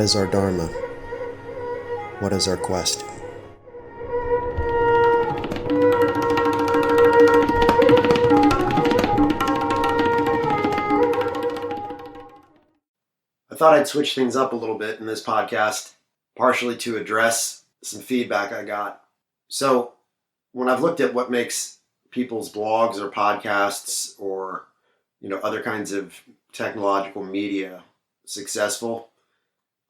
is our Dharma? What is our quest? I thought I'd switch things up a little bit in this podcast, partially to address some feedback I got. So, when I've looked at what makes people's blogs or podcasts or other kinds of technological media successful,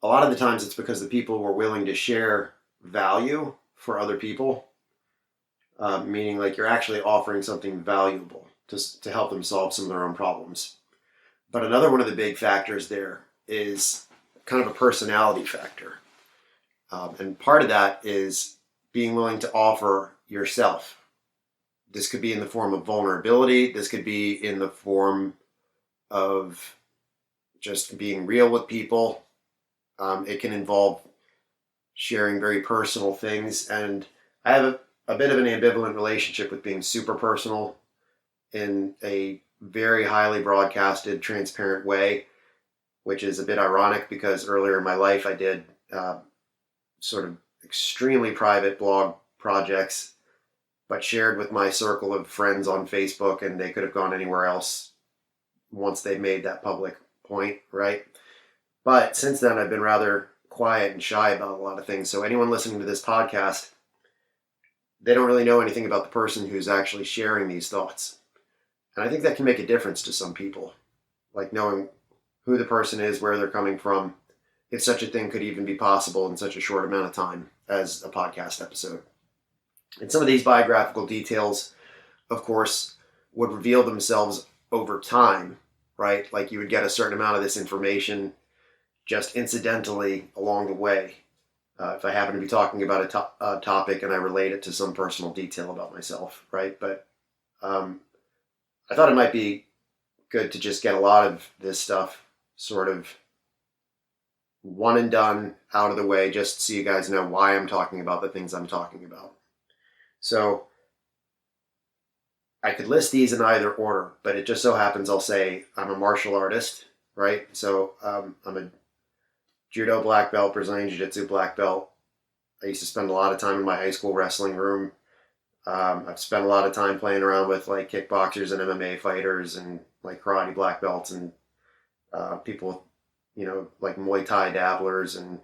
a lot of the times it's because the people were willing to share value for other people, meaning like you're actually offering something valuable to help them solve some of their own problems. But another one of the big factors there is kind of a personality factor. And part of that is being willing to offer yourself. This could be in the form of vulnerability. This could be in the form of just being real with people. It can involve sharing very personal things. And I have a bit of an ambivalent relationship with being super personal in a very highly broadcasted, transparent way, which is a bit ironic because earlier in my life I did sort of extremely private blog projects, but shared with my circle of friends on Facebook, and they could have gone anywhere else once they made that public point, right? But since then, I've been rather quiet and shy about a lot of things. So anyone listening to this podcast, they don't really know anything about the person who's actually sharing these thoughts. And I think that can make a difference to some people, like knowing who the person is, where they're coming from, if such a thing could even be possible in such a short amount of time as a podcast episode. And some of these biographical details, of course, would reveal themselves over time, right? Like you would get a certain amount of this information just incidentally along the way. If I happen to be talking about a topic and I relate it to some personal detail about myself, right? But I thought it might be good to just get a lot of this stuff sort of one and done out of the way, just so you guys know why I'm talking about the things I'm talking about. So I could list these in either order, but it just so happens I'll say I'm a martial artist, right? So I'm a judo black belt, Brazilian jiu-jitsu black belt. I used to spend a lot of time in my high school wrestling room. I've spent a lot of time playing around with like kickboxers and MMA fighters and like karate black belts and people, like Muay Thai dabblers and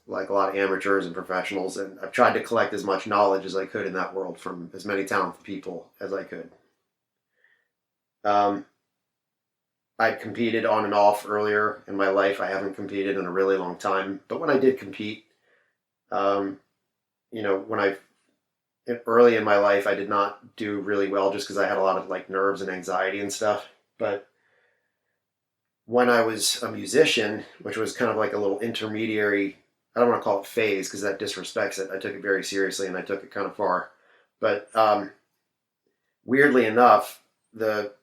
like a lot of amateurs and professionals. And I've tried to collect as much knowledge as I could in that world from as many talented people as I could. I competed on and off earlier in my life. I haven't competed in a really long time, but when I did compete, early in my life, I did not do really well just because I had a lot of like nerves and anxiety and stuff. But when I was a musician, which was kind of like a little intermediary, I don't want to call it phase because that disrespects it. I took it very seriously and I took it kind of far. But weirdly enough, the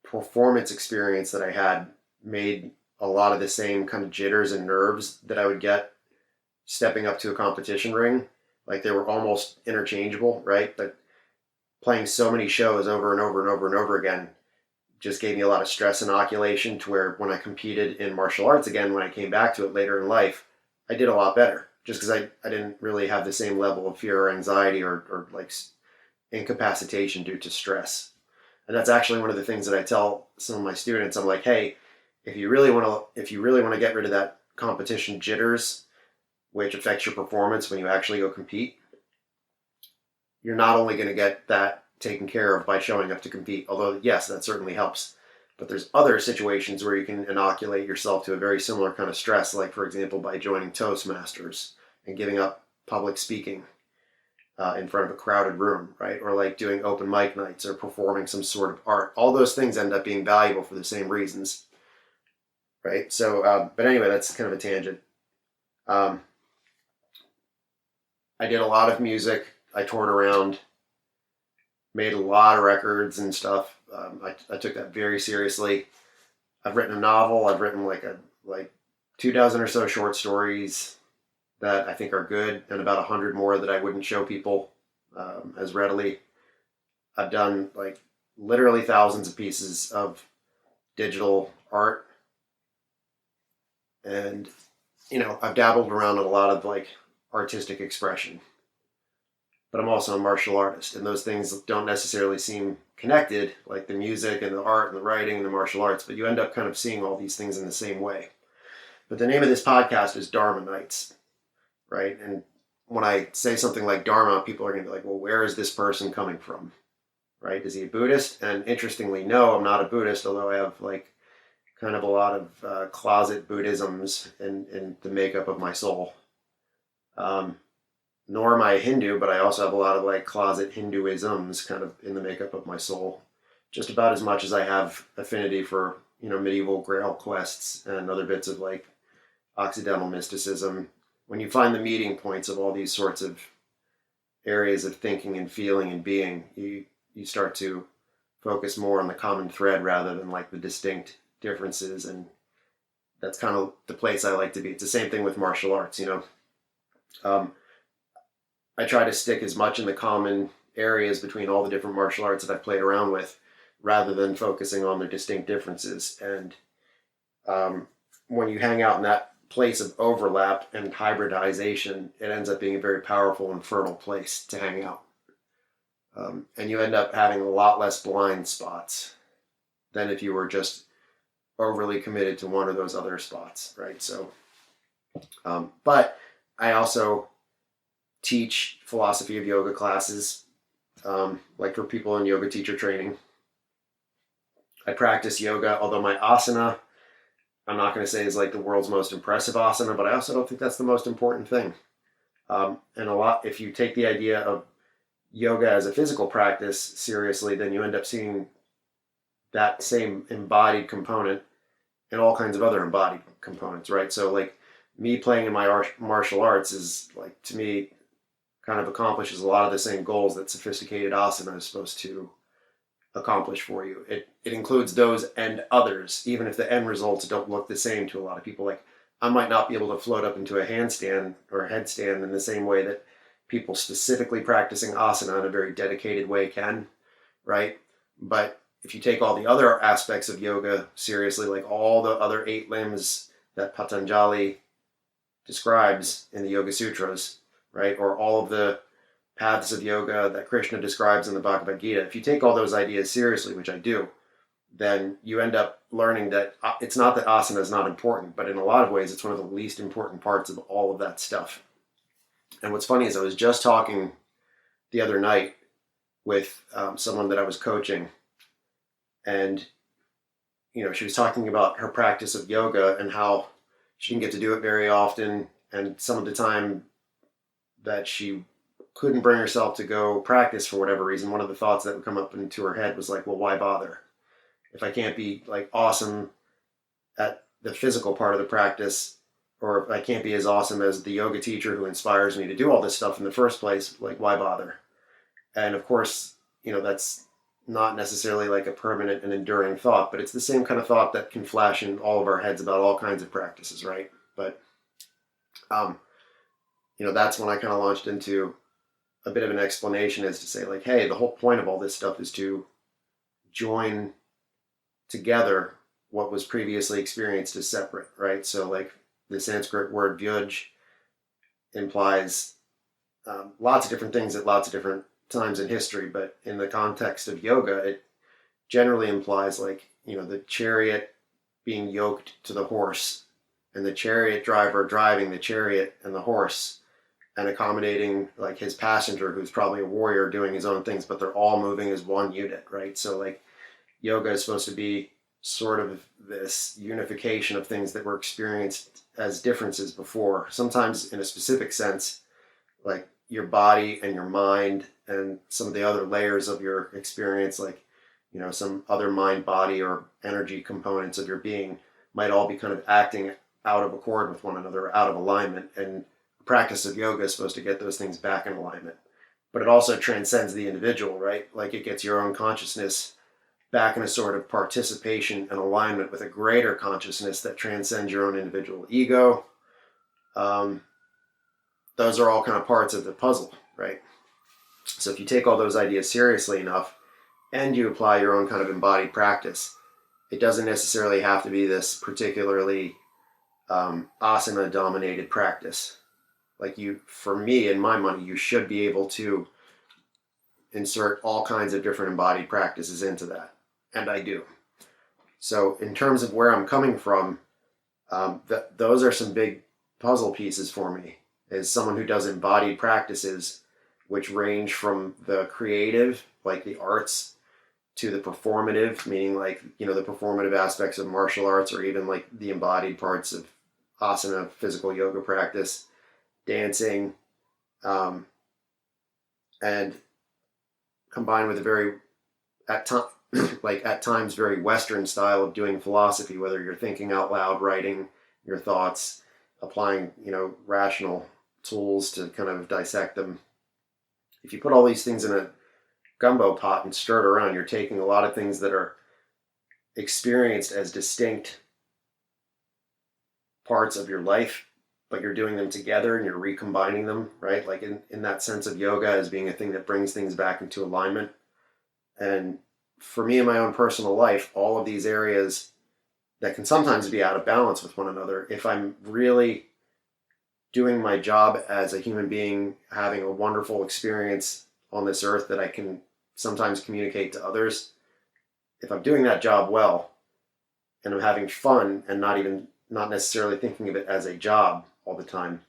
performance experience that I had made a lot of the same kind of jitters and nerves that I would get stepping up to a competition ring. Like they were almost interchangeable, right? But playing so many shows over and over and over and over again just gave me a lot of stress inoculation to where when I competed in martial arts again, when I came back to it later in life, I did a lot better just because I didn't really have the same level of fear or anxiety or like incapacitation due to stress. And that's actually one of the things that I tell some of my students. I'm like, hey, if you really want to get rid of that competition jitters, which affects your performance when you actually go compete, you're not only going to get that taken care of by showing up to compete, although yes, that certainly helps. But there's other situations where you can inoculate yourself to a very similar kind of stress, like for example, by joining Toastmasters and giving up public speaking in front of a crowded room, right? Or like doing open mic nights or performing some sort of art. All those things end up being valuable for the same reasons, right? So, but anyway, that's kind of a tangent. I did a lot of music. I toured around, made a lot of records and stuff. I took that very seriously. I've written a novel. I've written like 24 or so short stories that I think are good, and about 100 more that I wouldn't show people as readily. I've done like literally thousands of pieces of digital art. And, I've dabbled around in a lot of like artistic expression, but I'm also a martial artist, and those things don't necessarily seem connected, like the music and the art and the writing and the martial arts, but you end up kind of seeing all these things in the same way. But the name of this podcast is Dharma Nights, right? And when I say something like Dharma, people are going to be like, well, where is this person coming from, right? Is he a Buddhist? And interestingly, no, I'm not a Buddhist, although I have like kind of a lot of closet Buddhisms in the makeup of my soul. Nor am I a Hindu, but I also have a lot of like closet Hinduisms kind of in the makeup of my soul. Just about as much as I have affinity for, medieval grail quests and other bits of like Occidental mysticism. When you find the meeting points of all these sorts of areas of thinking and feeling and being, you start to focus more on the common thread rather than like the distinct differences. And that's kind of the place I like to be. It's the same thing with martial arts, I try to stick as much in the common areas between all the different martial arts that I've played around with rather than focusing on their distinct differences. And when you hang out in that place of overlap and hybridization, it ends up being a very powerful and fertile place to hang out. And you end up having a lot less blind spots than if you were just overly committed to one of those other spots, right? So, but I also teach philosophy of yoga classes, like for people in yoga teacher training. I practice yoga, although my asana, I'm not going to say is like the world's most impressive asana, but I also don't think that's the most important thing. And if you take the idea of yoga as a physical practice seriously, then you end up seeing that same embodied component in all kinds of other embodied components, right? So like me playing in my martial arts is like, to me, kind of accomplishes a lot of the same goals that sophisticated asana is supposed to accomplish for you. It includes those and others, even if the end results don't look the same to a lot of people. Like I might not be able to float up into a handstand or a headstand in the same way that people specifically practicing asana in a very dedicated way can, right? But if you take all the other aspects of yoga seriously, like all the other 8 limbs that Patanjali describes in the Yoga Sutras, right? Or all of the paths of yoga that Krishna describes in the Bhagavad Gita. If you take all those ideas seriously, which I do, then you end up learning that it's not that asana is not important, but in a lot of ways, it's one of the least important parts of all of that stuff. And what's funny is I was just talking the other night with someone that I was coaching, and she was talking about her practice of yoga and how she didn't get to do it very often, and some of the time that she couldn't bring herself to go practice for whatever reason, one of the thoughts that would come up into her head was like, well, why bother? If I can't be like awesome at the physical part of the practice, or if I can't be as awesome as the yoga teacher who inspires me to do all this stuff in the first place, like why bother? And of course, that's not necessarily like a permanent and enduring thought, but it's the same kind of thought that can flash in all of our heads about all kinds of practices, right? But that's when I kind of launched into a bit of an explanation as to say like, hey, the whole point of all this stuff is to join together what was previously experienced as separate, right? So like the Sanskrit word vyuj implies lots of different things at lots of different times in history, but in the context of yoga, it generally implies like, the chariot being yoked to the horse and the chariot driver driving the chariot and the horse and accommodating like his passenger who's probably a warrior doing his own things, but they're all moving as one unit, right? So like yoga is supposed to be sort of this unification of things that were experienced as differences before, sometimes in a specific sense, like your body and your mind and some of the other layers of your experience, like, some other mind, body, or energy components of your being might all be kind of acting out of accord with one another, out of alignment. And the practice of yoga is supposed to get those things back in alignment. But it also transcends the individual, right? Like it gets your own consciousness back in a sort of participation and alignment with a greater consciousness that transcends your own individual ego. Those are all kind of parts of the puzzle, right? So if you take all those ideas seriously enough and you apply your own kind of embodied practice, it doesn't necessarily have to be this particularly asana dominated practice. Like for me, in my money, you should be able to insert all kinds of different embodied practices into that. And I do. So in terms of where I'm coming from, those are some big puzzle pieces for me as someone who does embodied practices, which range from the creative, like the arts, to the performative, meaning like, the performative aspects of martial arts, or even like the embodied parts of asana, physical yoga practice, dancing, and combined with a very, at times, very Western style of doing philosophy, whether you're thinking out loud, writing your thoughts, applying, rational tools to kind of dissect them. If you put all these things in a gumbo pot and stir it around, you're taking a lot of things that are experienced as distinct parts of your life, but you're doing them together and you're recombining them, right? Like in that sense of yoga as being a thing that brings things back into alignment. And for me in my own personal life, all of these areas that can sometimes be out of balance with one another, if I'm really doing my job as a human being, having a wonderful experience on this earth that I can sometimes communicate to others, if I'm doing that job well and I'm having fun and not necessarily thinking of it as a job all the time,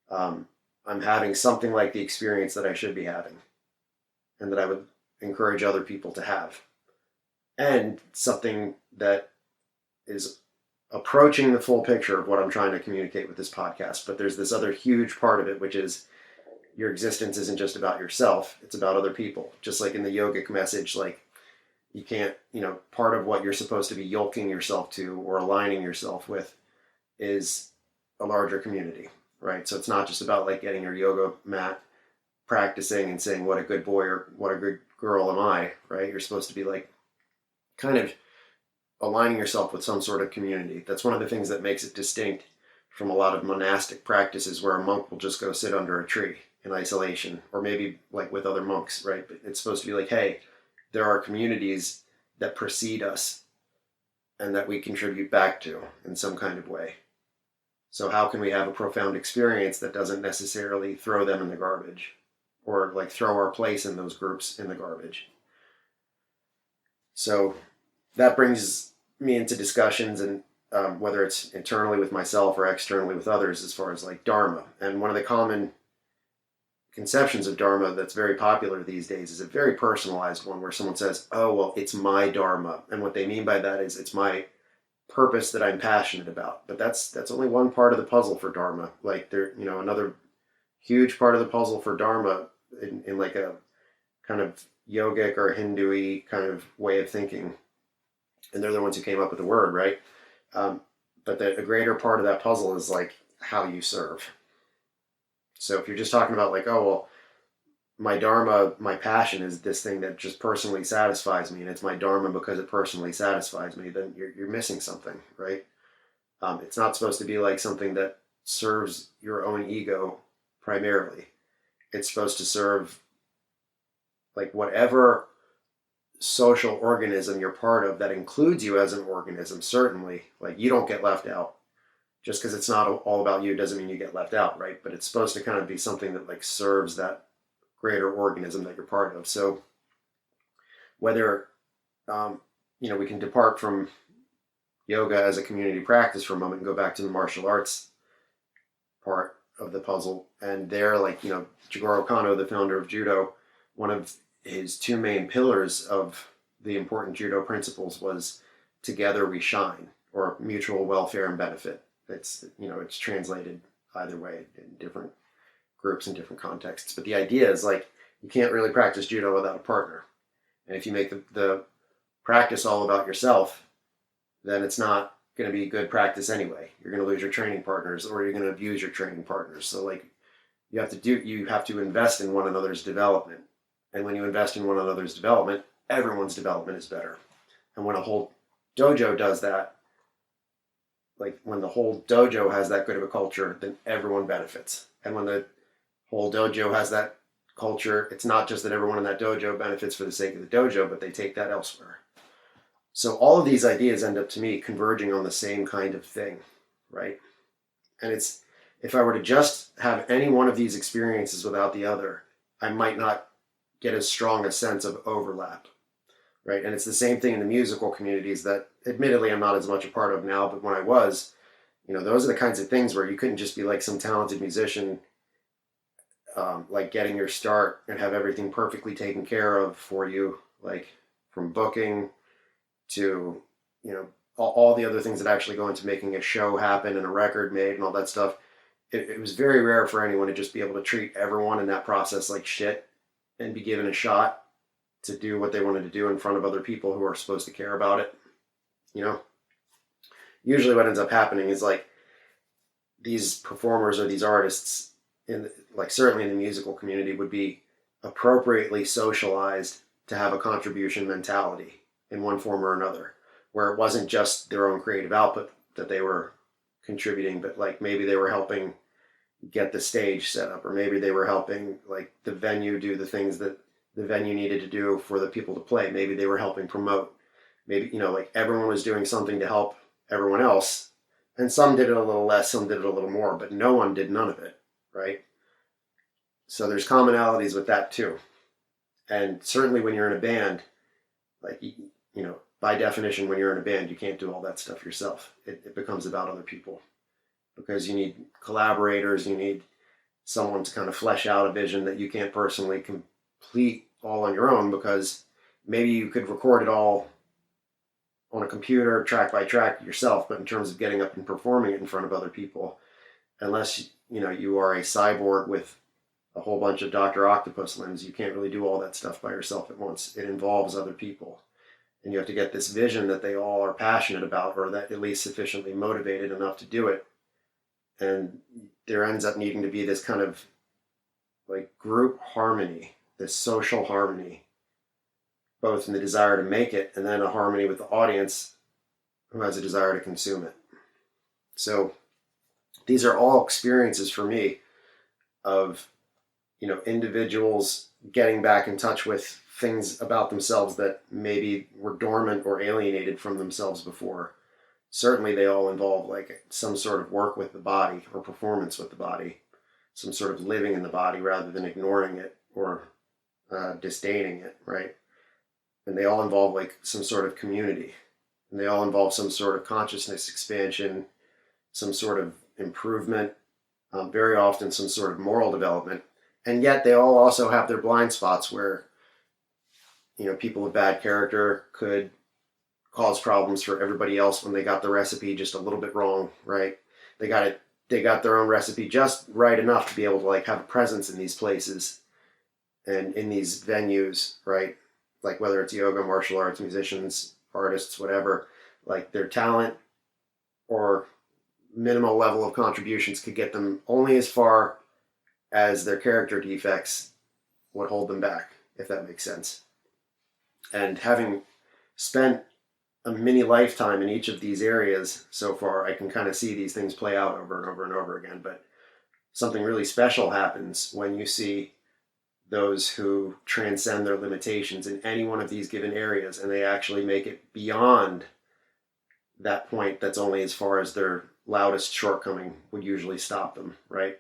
I'm having something like the experience that I should be having and that I would encourage other people to have. And something that is approaching the full picture of what I'm trying to communicate with this podcast. But there's this other huge part of it, which is your existence isn't just about yourself, it's about other people. Just like in the yogic message, like you can't, part of what you're supposed to be yoking yourself to or aligning yourself with is a larger community, right? So it's not just about like getting your yoga mat, practicing and saying what a good boy or what a good girl am I, right? You're supposed to be like kind of aligning yourself with some sort of community. That's one of the things that makes it distinct from a lot of monastic practices where a monk will just go sit under a tree in isolation, or maybe like with other monks, right? But it's supposed to be like, hey, there are communities that precede us and that we contribute back to in some kind of way. So how can we have a profound experience that doesn't necessarily throw them in the garbage or like throw our place in those groups in the garbage? So that brings me into discussions, and whether it's internally with myself or externally with others, as far as like Dharma. And one of the common conceptions of Dharma that's very popular these days is a very personalized one where someone says, oh, well, it's my Dharma. And what they mean by that is it's my purpose that I'm passionate about. But that's only one part of the puzzle for Dharma. Like another huge part of the puzzle for Dharma in like a kind of yogic or Hindu-y kind of way of thinking. And they're the ones who came up with the word, right? But a greater part of that puzzle is like how you serve. So if you're just talking about like, oh, well, my Dharma, my passion is this thing that just personally satisfies me, and it's my Dharma because it personally satisfies me, then you're missing something, right? It's not supposed to be like something that serves your own ego primarily. It's supposed to serve like whatever social organism you're part of that includes you as an organism. Certainly, like you don't get left out. Just because it's not all about you doesn't mean you get left out, right? But it's supposed to kind of be something that like serves that greater organism that you're part of. So whether we can depart from yoga as a community practice for a moment and go back to the martial arts part of the puzzle. And there, like, Jigoro Kano, the founder of judo, one of his two main pillars of the important judo principles was together we shine, or mutual welfare and benefit. It's translated either way in different groups and different contexts. But the idea is like, you can't really practice judo without a partner. And if you make the practice all about yourself, then it's not going to be good practice anyway. You're going to lose your training partners, or you're going to abuse your training partners. So like you have to invest in one another's development. And when you invest in one another's development, everyone's development is better. And when a whole dojo does that, like when the whole dojo has that good of a culture, then everyone benefits. And when the whole dojo has that culture, it's not just that everyone in that dojo benefits for the sake of the dojo, but they take that elsewhere. So all of these ideas end up, to me, converging on the same kind of thing, right? And it's, if I were to just have any one of these experiences without the other, I might not get as strong a sense of overlap, right? And it's the same thing in the musical communities that admittedly I'm not as much a part of now, but when I was, those are the kinds of things where you couldn't just be like some talented musician, like getting your start and have everything perfectly taken care of for you, like from booking to, all the other things that actually go into making a show happen and a record made and all that stuff. It was very rare for anyone to just be able to treat everyone in that process like shit and be given a shot to do what they wanted to do in front of other people who are supposed to care about it. Usually what ends up happening is like these performers or these artists certainly in the musical community would be appropriately socialized to have a contribution mentality in one form or another, where it wasn't just their own creative output that they were contributing, but like maybe they were helping get the stage set up, or maybe they were helping like the venue do the things that the venue needed to do for the people to play. Maybe they were helping promote. Maybe, like everyone was doing something to help everyone else. And some did it a little less, some did it a little more, but no one did none of it, right? So there's commonalities with that too. And certainly when you're in a band, like, by definition, when you're in a band, you can't do all that stuff yourself. It becomes about other people because you need collaborators, you need someone to kind of flesh out a vision that you can't personally complete all on your own, because maybe you could record it all on a computer, track by track yourself, but in terms of getting up and performing it in front of other people, unless, you are a cyborg with a whole bunch of Dr. Octopus limbs, you can't really do all that stuff by yourself at once. It involves other people. And you have to get this vision that they all are passionate about, or that at least sufficiently motivated enough to do it. And there ends up needing to be this kind of like group harmony, this social harmony, both in the desire to make it and then a harmony with the audience who has a desire to consume it. So these are all experiences for me of, individuals getting back in touch with things about themselves that maybe were dormant or alienated from themselves before. Certainly they all involve like some sort of work with the body or performance with the body, some sort of living in the body rather than ignoring it or disdaining it, right? And they all involve like some sort of community, and they all involve some sort of consciousness expansion, some sort of improvement, very often some sort of moral development. And yet they all also have their blind spots where, people with bad character could cause problems for everybody else when they got the recipe just a little bit wrong, right? They got their own recipe just right enough to be able to like have a presence in these places and in these venues, right? Like whether it's yoga, martial arts, musicians, artists, whatever, like their talent or minimal level of contributions could get them only as far as their character defects would hold them back, if that makes sense. And having spent a mini lifetime in each of these areas so far, I can kind of see these things play out over and over and over again. But something really special happens when you see those who transcend their limitations in any one of these given areas, and they actually make it beyond that point that's only as far as their loudest shortcoming would usually stop them, right?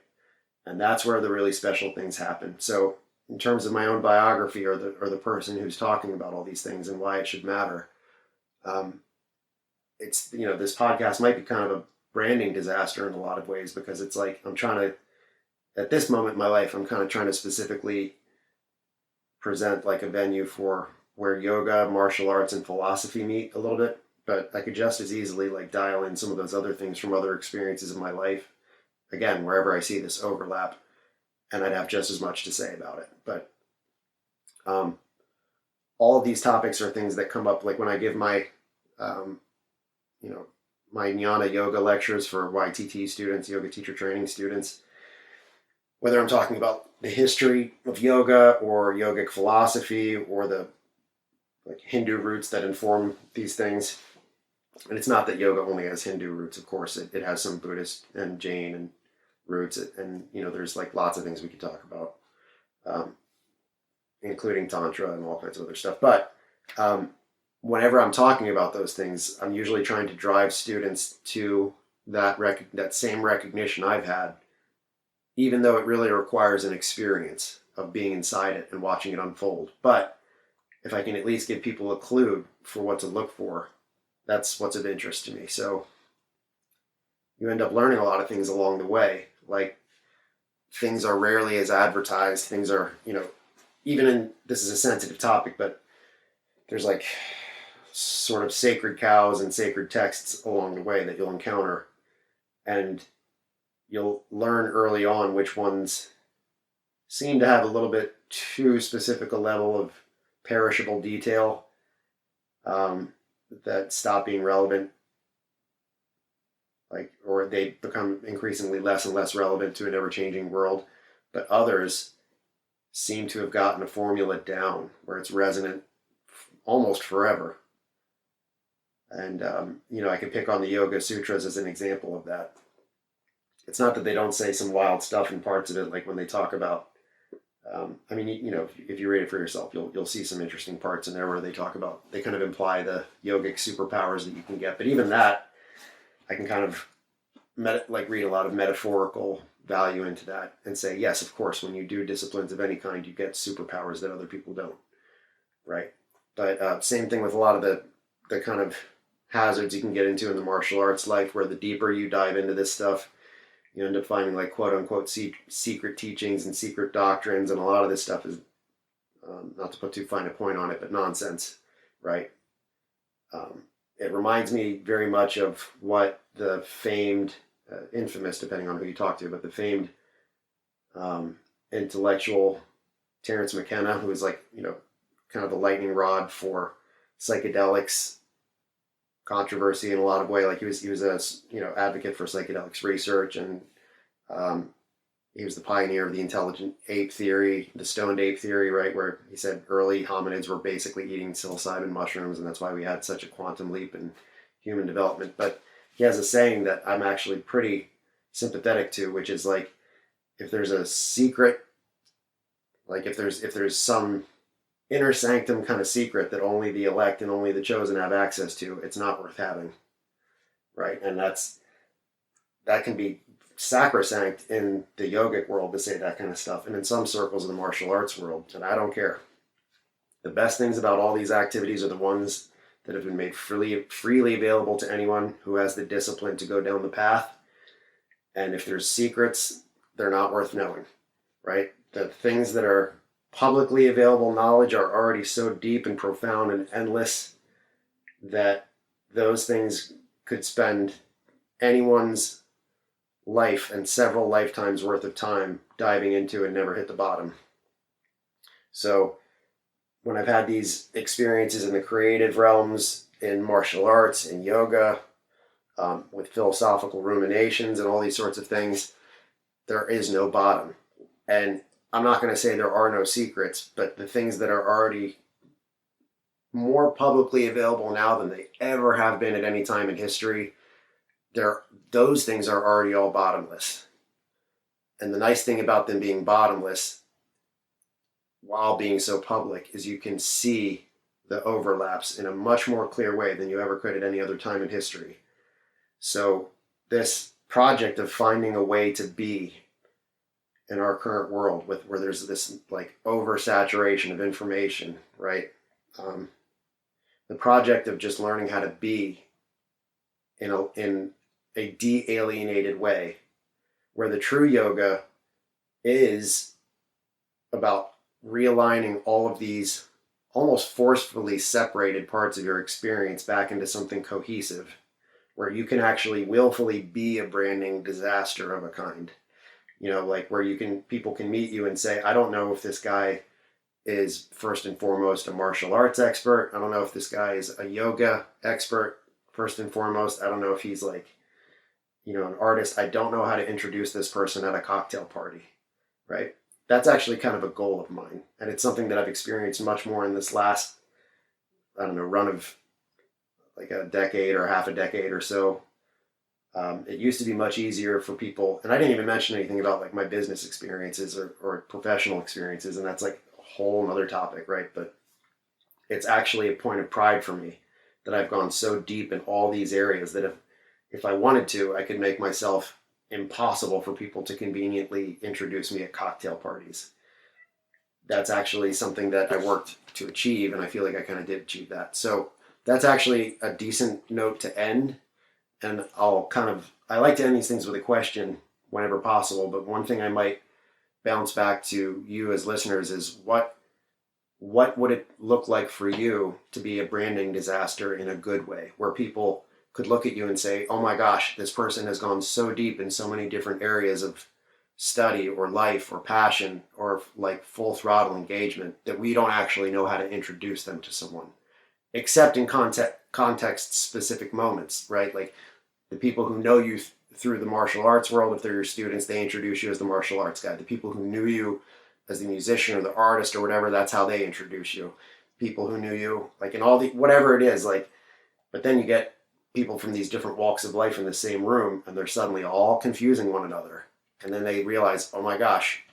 And that's where the really special things happen. So in terms of my own biography or the person who's talking about all these things and why it should matter, it's, this podcast might be kind of a branding disaster in a lot of ways, because it's like at this moment in my life, I'm kind of trying to specifically present like a venue for where yoga, martial arts, and philosophy meet a little bit. But I could just as easily like dial in some of those other things from other experiences in my life, again, wherever I see this overlap, and I'd have just as much to say about it. But all of these topics are things that come up like when I give my my jnana yoga lectures for YTT students, yoga teacher training students, whether I'm talking about the history of yoga or yogic philosophy or the like Hindu roots that inform these things. And it's not that yoga only has Hindu roots, of course. It has some Buddhist and Jain and roots. And, there's like lots of things we could talk about, including Tantra and all kinds of other stuff. But whenever I'm talking about those things, I'm usually trying to drive students to that same recognition I've had, even though it really requires an experience of being inside it and watching it unfold. But if I can at least give people a clue for what to look for, that's what's of interest to me. So you end up learning a lot of things along the way. Like, things are rarely as advertised. Things are, even in, this is a sensitive topic, but there's like sort of sacred cows and sacred texts along the way that you'll encounter. And you'll learn early on which ones seem to have a little bit too specific a level of perishable detail that stop being relevant, or they become increasingly less and less relevant to an ever-changing world. But others seem to have gotten a formula down where it's resonant almost forever. And I could pick on the Yoga Sutras as an example of that. It's not that they don't say some wild stuff in parts of it, like when they talk about, if you read it for yourself, you'll see some interesting parts in there where they talk about, they kind of imply the yogic superpowers that you can get. But even that, I can kind of read a lot of metaphorical value into that and say, yes, of course, when you do disciplines of any kind, you get superpowers that other people don't, right? But same thing with a lot of the kind of hazards you can get into in the martial arts life, where the deeper you dive into this stuff, you end up finding like quote unquote secret teachings and secret doctrines, and a lot of this stuff is, not to put too fine a point on it, but nonsense, right? It reminds me very much of what the famed, infamous, depending on who you talk to, but the famed intellectual Terence McKenna, who was kind of the lightning rod for psychedelics controversy in a lot of ways. Like he was a advocate for psychedelics research, and he was the pioneer of the intelligent ape theory, the stoned ape theory, right, where he said early hominids were basically eating psilocybin mushrooms, and that's why we had such a quantum leap in human development. But he has a saying that I'm actually pretty sympathetic to, which is like, if there's a secret, like if there's some inner sanctum kind of secret that only the elect and only the chosen have access to, it's not worth having, right? And that can be sacrosanct in the yogic world to say that kind of stuff, and in some circles of the martial arts world, and I don't care. The best things about all these activities are the ones that have been made freely available to anyone who has the discipline to go down the path. And if there's secrets, they're not worth knowing, right? The things that are publicly available knowledge are already so deep and profound and endless that those things could spend anyone's life and several lifetimes worth of time diving into and never hit the bottom. So when I've had these experiences in the creative realms, in martial arts, in yoga, with philosophical ruminations and all these sorts of things, there is no bottom. And I'm not going to say there are no secrets, but the things that are already more publicly available now than they ever have been at any time in history, those things are already all bottomless. And the nice thing about them being bottomless, while being so public, is you can see the overlaps in a much more clear way than you ever could at any other time in history. So this project of finding a way to be in our current world, where there's this like oversaturation of information, right? The project of just learning how to be in a de-alienated way, where the true yoga is about realigning all of these almost forcefully separated parts of your experience back into something cohesive, where you can actually willfully be a branding disaster of a kind. Like where people can meet you and say, I don't know if this guy is first and foremost a martial arts expert. I don't know if this guy is a yoga expert first and foremost. I don't know if he's like, an artist. I don't know how to introduce this person at a cocktail party, right? That's actually kind of a goal of mine. And it's something that I've experienced much more in this last, run of like a decade or half a decade or so. It used to be much easier for people, and I didn't even mention anything about like my business experiences or professional experiences, and that's like a whole other topic, right? But it's actually a point of pride for me that I've gone so deep in all these areas that if I wanted to, I could make myself impossible for people to conveniently introduce me at cocktail parties. That's actually something that I worked to achieve, and I feel like I kind of did achieve that. So that's actually a decent note to end. And I like to end these things with a question whenever possible, but one thing I might bounce back to you as listeners is what would it look like for you to be a branding disaster in a good way, where people could look at you and say, oh my gosh, this person has gone so deep in so many different areas of study or life or passion or like full throttle engagement that we don't actually know how to introduce them to someone, except in context specific moments, right? Like the people who know you through the martial arts world, if they're your students, they introduce you as the martial arts guy. The people who knew you as the musician or the artist or whatever, that's how they introduce you. People who knew you, like in all the, whatever it is, like, but then you get people from these different walks of life in the same room and they're suddenly all confusing one another. And then they realize, oh my gosh,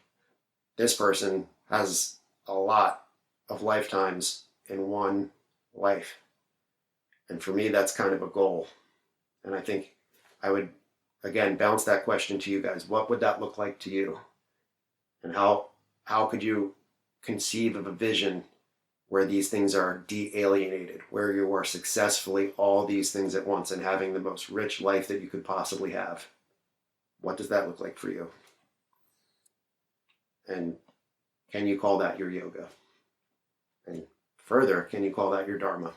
this person has a lot of lifetimes in one life. And for me, that's kind of a goal. And I think I would, again, bounce that question to you guys. What would that look like to you? And how could you conceive of a vision where these things are de-alienated, where you are successfully all these things at once and having the most rich life that you could possibly have? What does that look like for you? And can you call that your yoga? And further, can you call that your dharma?